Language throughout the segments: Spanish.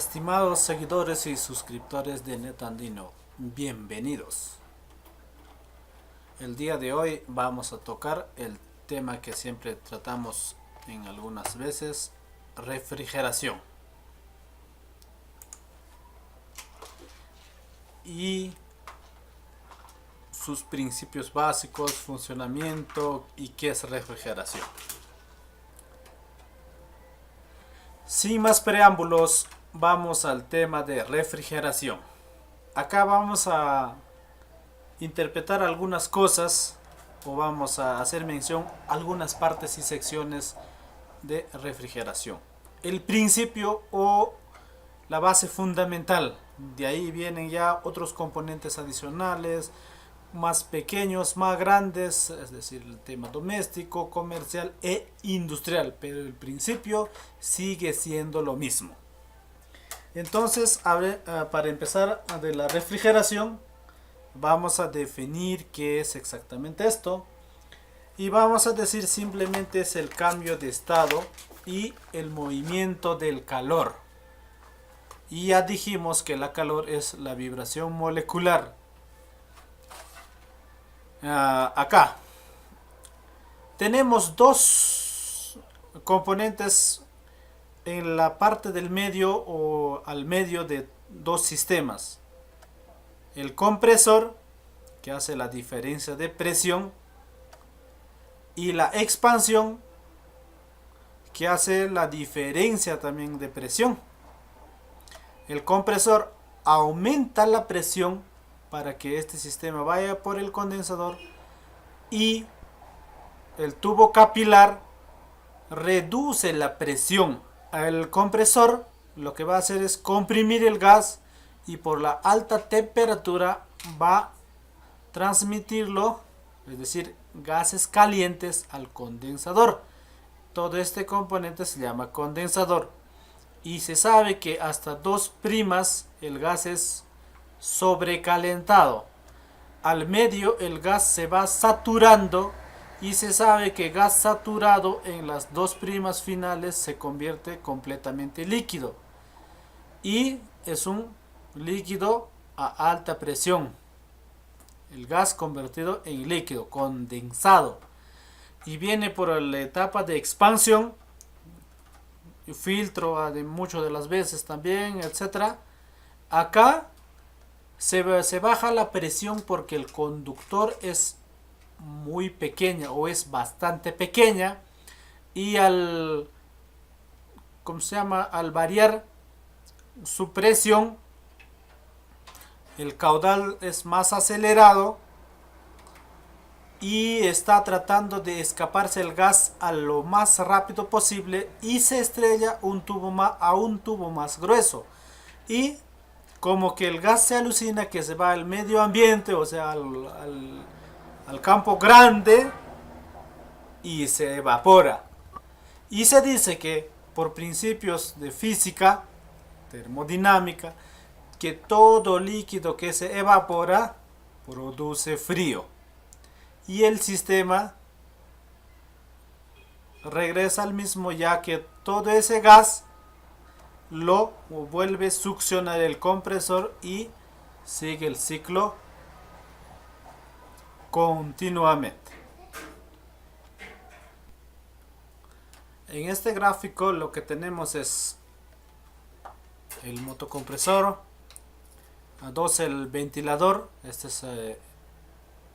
Estimados seguidores y suscriptores de NetAndino, bienvenidos. El día de hoy vamos a tocar el tema que siempre tratamos en algunas veces, refrigeración. Y sus principios básicos, funcionamiento y qué es refrigeración. Sin más preámbulos, vamos al tema de refrigeración. Acá vamos a interpretar algunas cosas o vamos a hacer mención a algunas partes y secciones de refrigeración. El principio o la base fundamental, de ahí vienen ya otros componentes adicionales, más pequeños, más grandes, es decir, el tema doméstico, comercial e industrial, pero el principio sigue siendo lo mismo. Entonces, para empezar de la refrigeración, vamos a definir qué es exactamente esto y vamos a decir simplemente es el cambio de estado y el movimiento del calor. Y ya dijimos que la calor es la vibración molecular. Acá tenemos dos componentes en la parte del medio o al medio de dos sistemas. El compresor, que hace la diferencia de presión, y la expansión, que hace la diferencia también de presión. El compresor aumenta la presión para que este sistema vaya por el condensador y el tubo capilar reduce la presión. El compresor lo que va a hacer es comprimir el gas y por la alta temperatura va a transmitirlo, es decir, gases calientes al condensador. Todo este componente se llama condensador y se sabe que hasta 2 primas el gas es sobrecalentado. Al medio el gas se va saturando y se sabe que gas saturado en las 2 primas finales se convierte completamente líquido y es un líquido a alta presión. El gas convertido en líquido, condensado, y viene por la etapa de expansión, filtro de muchas de las veces también, etcétera. Acá se baja la presión porque el conductor es muy pequeña o es bastante pequeña y al variar su presión, el caudal es más acelerado y está tratando de escaparse el gas a lo más rápido posible y se estrella a un tubo más grueso y como que el gas se alucina que se va al medio ambiente, o sea al campo grande, y se evapora. Y se dice que por principios de física, termodinámica, que todo líquido que se evapora produce frío. Y el sistema regresa al mismo, ya que todo ese gas lo vuelve a succionar el compresor y sigue el ciclo continuamente. En este gráfico lo que tenemos es el motocompresor, a 2 el ventilador, este es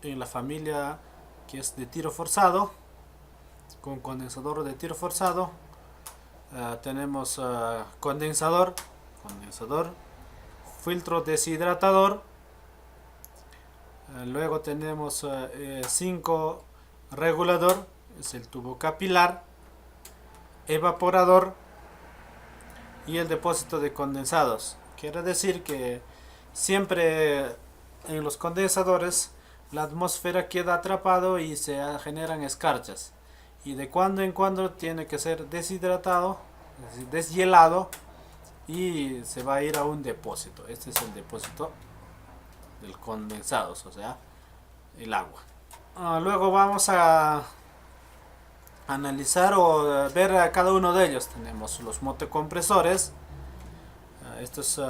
en la familia que es de tiro forzado, con condensador de tiro forzado. Tenemos condensador, filtro deshidratador, luego tenemos 5 regulador, es el tubo capilar, evaporador y el depósito de condensados. Quiere decir que siempre en los condensadores la atmósfera queda atrapado y se generan escarchas, y de cuando en cuando tiene que ser deshidratado, es decir, deshielado, y se va a ir a un depósito. Este es el depósito del condensado, o sea, el agua. Luego vamos a analizar o ver a cada uno de ellos. Tenemos los motocompresores, Estos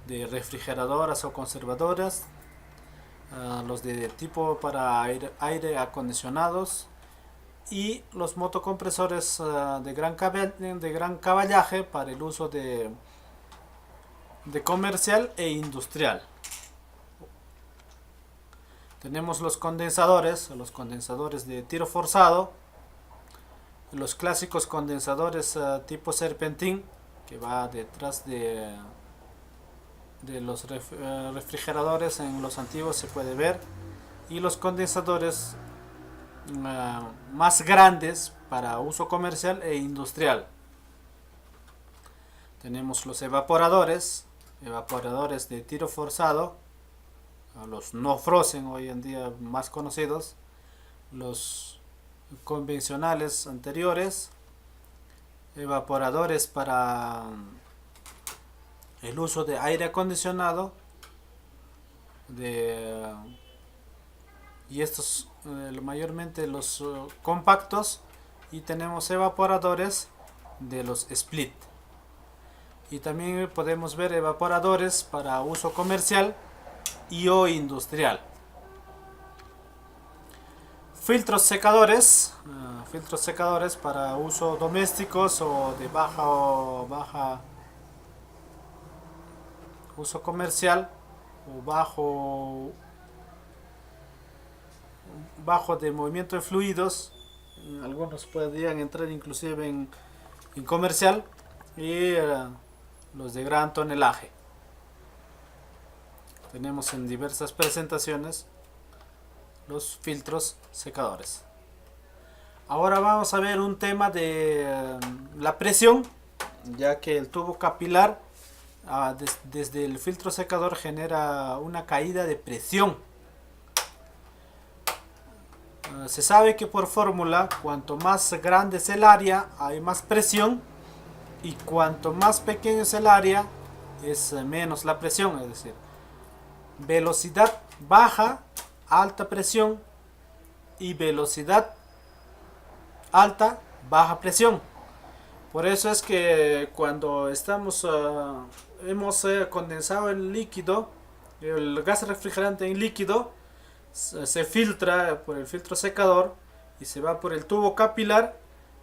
de refrigeradoras o conservadoras, los de tipo para aire acondicionados, y los motocompresores de gran caballaje para el uso de comercial e industrial. Tenemos los condensadores de tiro forzado, los clásicos condensadores tipo serpentín, que va detrás de los refrigeradores. En los antiguos se puede ver, y los condensadores más grandes para uso comercial e industrial. Tenemos los evaporadores de tiro forzado, los no frozen hoy en día más conocidos, los convencionales anteriores, evaporadores para el uso de aire acondicionado, y estos mayormente los compactos, y tenemos evaporadores de los split, y también podemos ver evaporadores para uso comercial y o industrial. Filtros secadores para uso domésticos o de baja uso comercial, o bajo de movimiento de fluidos. Algunos podrían entrar inclusive en comercial, y los de gran tonelaje. Tenemos en diversas presentaciones los filtros secadores. Ahora vamos a ver un tema de la presión, ya que el tubo capilar desde el filtro secador genera una caída de presión. Se sabe que por fórmula, cuanto más grande es el área, hay más presión, y cuanto más pequeño es el área, es menos la presión. Es decir, velocidad baja, alta presión, y velocidad alta, baja presión. Por eso es que cuando hemos condensado el líquido, el gas refrigerante en líquido, se filtra por el filtro secador y se va por el tubo capilar,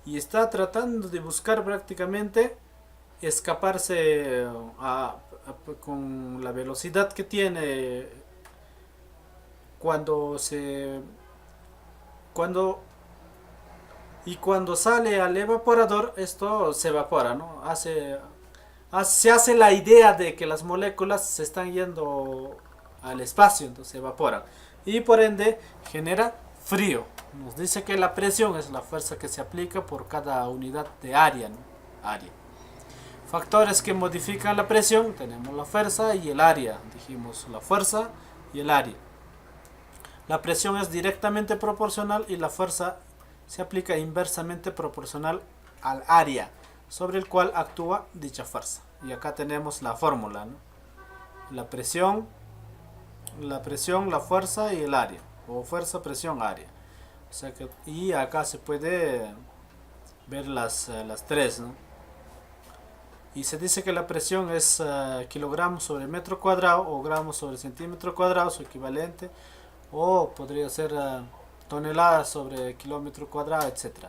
y está tratando de buscar prácticamente escaparse con la velocidad que tiene. Cuando sale al evaporador, esto se evapora, ¿no? Se hace la idea de que las moléculas se están yendo al espacio, entonces se evaporan, y por ende genera frío. Nos dice que la presión es la fuerza que se aplica por cada unidad de área, ¿no? Factores que modifican la presión: tenemos la fuerza y el área. Dijimos la fuerza y el área. La presión es directamente proporcional, y la fuerza se aplica inversamente proporcional al área sobre el cual actúa dicha fuerza. Y acá tenemos la fórmula, ¿no? La presión, la fuerza y el área, o fuerza, presión, área. O sea que, y acá se puede ver las tres, ¿no? Y se dice que la presión es kilogramos sobre metro cuadrado, o gramos sobre centímetro cuadrado, su equivalente, o podría ser toneladas sobre kilómetro cuadrado, etc.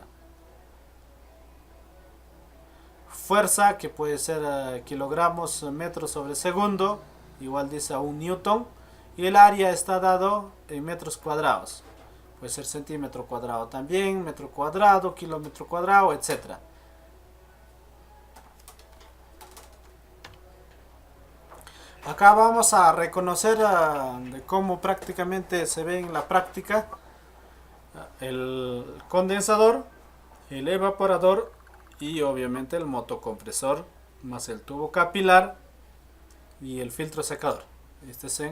Fuerza, que puede ser kilogramos metros sobre segundo, igual dice a 1 newton, y el área está dado en metros cuadrados, puede ser centímetro cuadrado también, metro cuadrado, kilómetro cuadrado, etc. Acá vamos a reconocer de cómo prácticamente se ve en la práctica el condensador, el evaporador y obviamente el motocompresor, más el tubo capilar y el filtro secador. Este es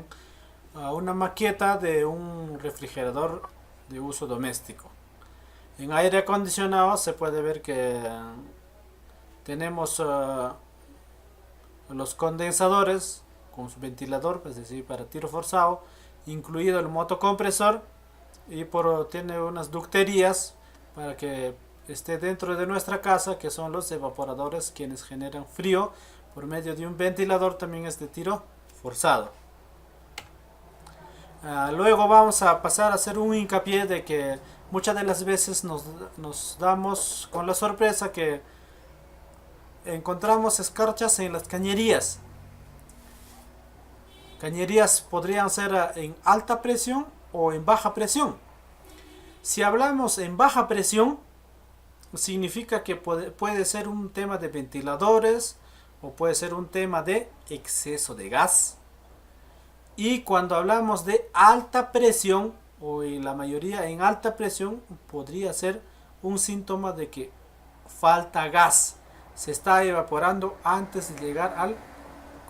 una maqueta de un refrigerador de uso doméstico. En aire acondicionado se puede ver que tenemos los condensadores con su ventilador, es decir, para tiro forzado, incluido el motocompresor, y tiene unas ducterías para que esté dentro de nuestra casa, que son los evaporadores quienes generan frío por medio de un ventilador también es de tiro forzado. Luego vamos a pasar a hacer un hincapié de que muchas de las veces nos damos con la sorpresa que encontramos escarchas en las cañerías. Cañerías podrían ser en alta presión o en baja presión. Si hablamos en baja presión, significa que puede ser un tema de ventiladores o puede ser un tema de exceso de gas. Y cuando hablamos de alta presión, o en la mayoría en alta presión, podría ser un síntoma de que falta gas. Se está evaporando antes de llegar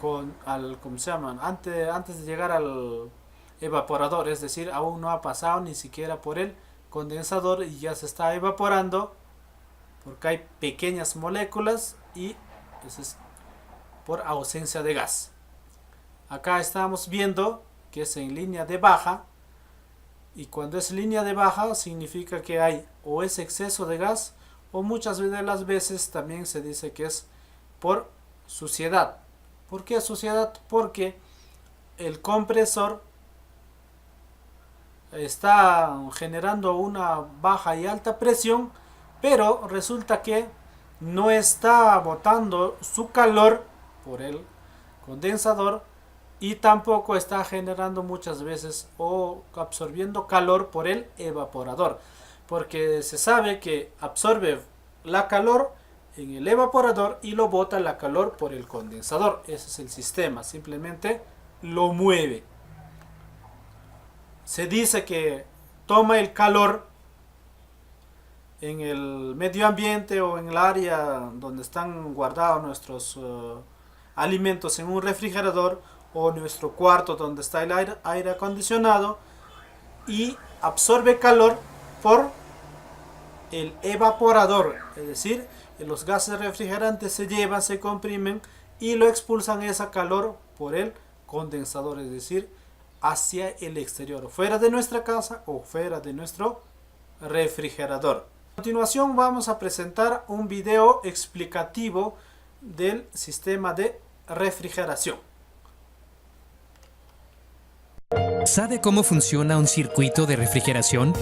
¿cómo se llaman? Antes de llegar al evaporador, es decir, aún no ha pasado ni siquiera por el condensador y ya se está evaporando porque hay pequeñas moléculas y eso es por ausencia de gas. Acá estamos viendo que es en línea de baja, y cuando es línea de baja significa que hay o es exceso de gas o muchas de las veces también se dice que es por suciedad. ¿Por qué suciedad? Porque el compresor está generando una baja y alta presión, pero resulta que no está botando su calor por el condensador y tampoco está generando muchas veces o absorbiendo calor por el evaporador, porque se sabe que absorbe la calor en el evaporador y lo bota la calor por el condensador. Ese es el sistema, simplemente lo mueve. Se dice que toma el calor en el medio ambiente o en el área donde están guardados nuestros alimentos en un refrigerador, o nuestro cuarto donde está el aire acondicionado, y absorbe calor por el evaporador, es decir, los gases refrigerantes se llevan, se comprimen y lo expulsan ese calor por el condensador, es decir, hacia el exterior, fuera de nuestra casa o fuera de nuestro refrigerador. A continuación vamos a presentar un video explicativo del sistema de refrigeración. ¿Sabe cómo funciona un circuito de refrigeración?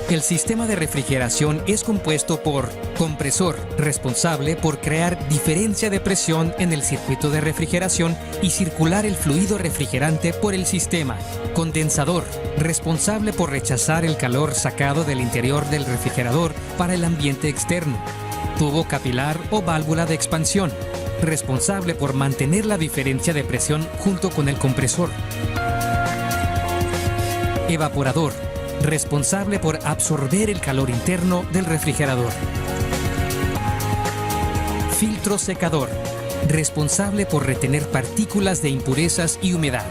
El sistema de refrigeración es compuesto por compresor, responsable por crear diferencia de presión en el circuito de refrigeración y circular el fluido refrigerante por el sistema. Condensador, responsable por rechazar el calor sacado del interior del refrigerador para el ambiente externo. Tubo capilar o válvula de expansión, responsable por mantener la diferencia de presión junto con el compresor. Evaporador, responsable por absorber el calor interno del refrigerador. Filtro secador, responsable por retener partículas de impurezas y humedad.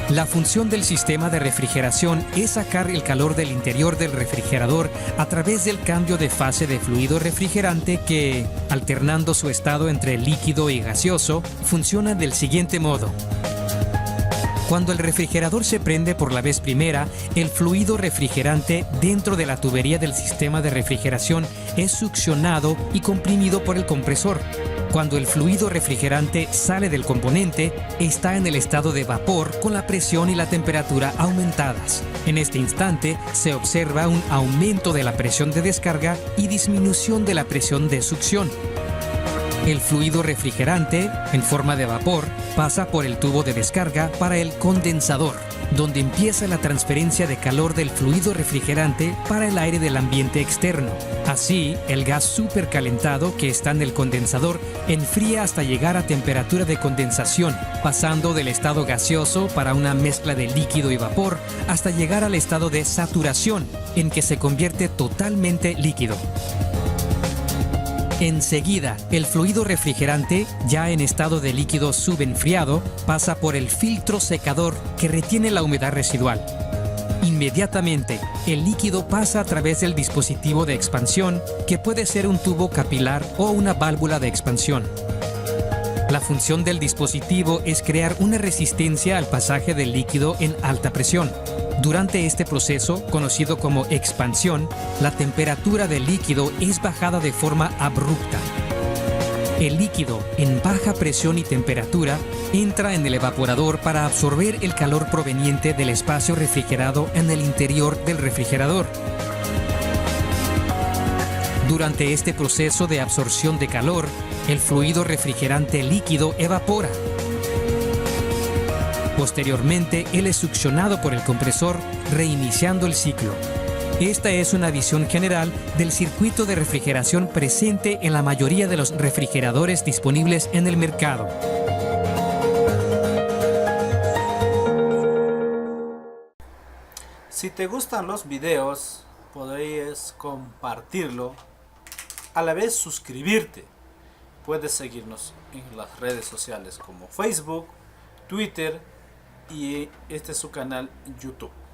La función del sistema de refrigeración es sacar el calor del interior del refrigerador a través del cambio de fase de fluido refrigerante que, alternando su estado entre líquido y gaseoso, funciona del siguiente modo. Cuando el refrigerador se prende por la vez primera, el fluido refrigerante dentro de la tubería del sistema de refrigeración es succionado y comprimido por el compresor. Cuando el fluido refrigerante sale del componente, está en el estado de vapor con la presión y la temperatura aumentadas. En este instante, se observa un aumento de la presión de descarga y disminución de la presión de succión. El fluido refrigerante, en forma de vapor, pasa por el tubo de descarga para el condensador, donde empieza la transferencia de calor del fluido refrigerante para el aire del ambiente externo. Así, el gas supercalentado que está en el condensador enfría hasta llegar a temperatura de condensación, pasando del estado gaseoso para una mezcla de líquido y vapor hasta llegar al estado de saturación, en que se convierte totalmente líquido. Enseguida, el fluido refrigerante, ya en estado de líquido subenfriado, pasa por el filtro secador que retiene la humedad residual. Inmediatamente, el líquido pasa a través del dispositivo de expansión, que puede ser un tubo capilar o una válvula de expansión. La función del dispositivo es crear una resistencia al pasaje del líquido en alta presión. Durante este proceso, conocido como expansión, la temperatura del líquido es bajada de forma abrupta. El líquido en baja presión y temperatura entra en el evaporador para absorber el calor proveniente del espacio refrigerado en el interior del refrigerador. Durante este proceso de absorción de calor, el fluido refrigerante líquido evapora. Posteriormente, él es succionado por el compresor, reiniciando el ciclo. Esta es una visión general del circuito de refrigeración presente en la mayoría de los refrigeradores disponibles en el mercado. Si te gustan los videos, podrías compartirlo, a la vez suscribirte. Puedes seguirnos en las redes sociales como Facebook, Twitter y este es su canal YouTube.